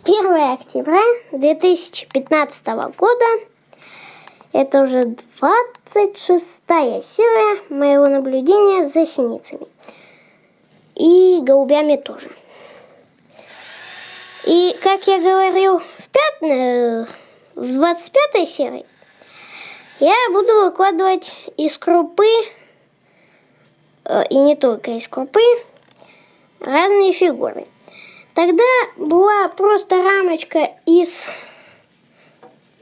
1 октября 2015 года. Это уже 26-я серия моего наблюдения за синицами. И голубями тоже. И, как я говорил в 25-й серии, я буду выкладывать из крупы, и не только из крупы, разные фигуры. Тогда была просто рамочка из...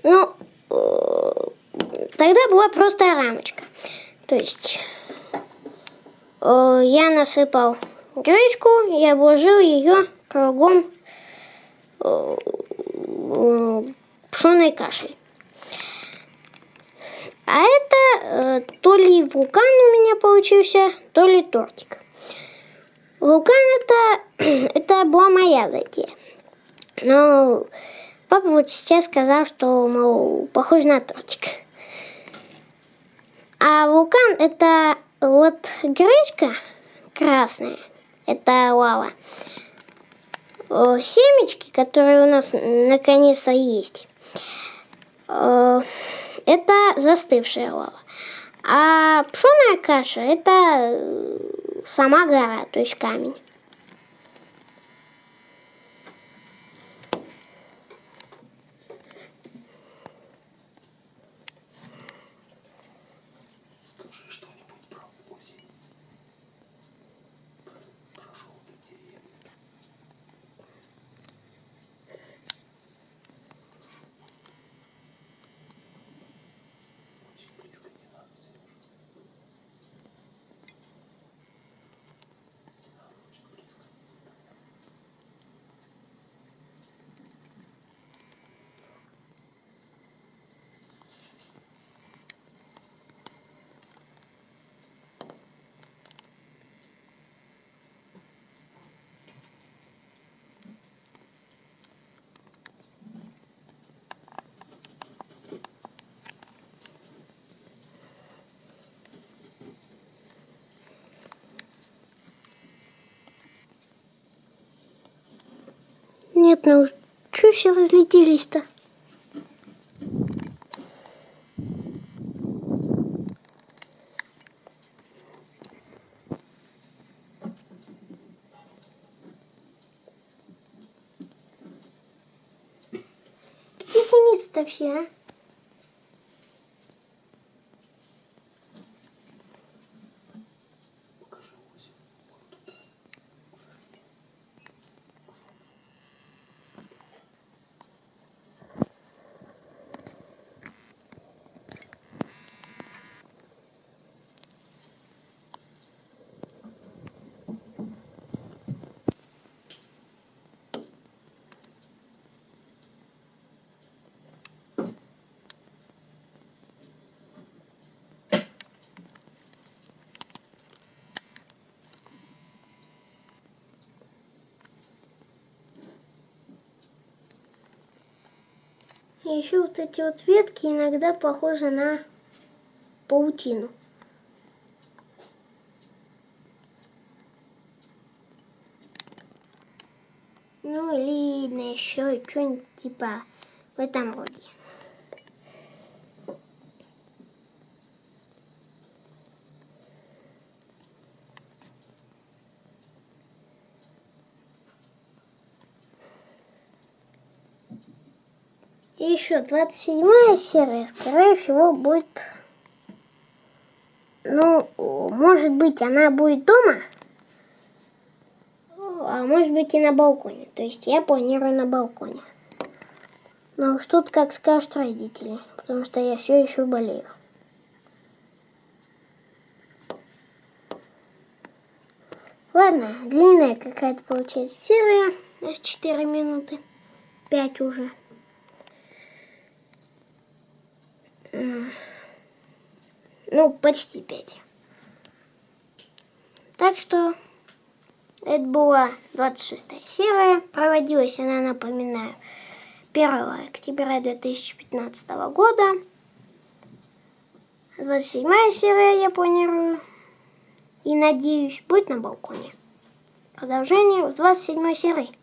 тогда была просто рамочка. То есть я насыпал гречку и обложил ее кругом пшеной кашей. А это то ли вулкан у меня получился, то ли тортик. Вулкан это была моя затея. Но папа вот сейчас сказал, что, мол, похож на тортик. А вулкан это вот гречка красная, это лава. Семечки, которые у нас наконец-то есть, это застывшая лава. А пшеная каша это сама гора, то есть камень. Скажи что-нибудь про осень, про желтые деревья. Очень близко не надо, Сережа. Не надо очень близко. Нет, ну что все разлетелись-то? Где синицы-то все, а? Покажи осень. Вот туда. К сосне. И еще вот эти вот ветки иногда похожи на паутину. Ну или на еще что-нибудь типа в этом роде. И еще 27-я серия, скорее всего, будет, ну, может быть, она будет дома, а может быть и на балконе. То есть я планирую на балконе. Но уж тут как скажут родители, потому что я все еще болею. Ладно, длинная какая-то получается серия, аж 4 минуты, 5 уже. Ну, почти 5. Так что это была 26-я серия. Проводилась она, напоминаю, 1 октября 2015 года. 27-я серия, я планирую и надеюсь, будет на балконе. Продолжение в 27-й серии.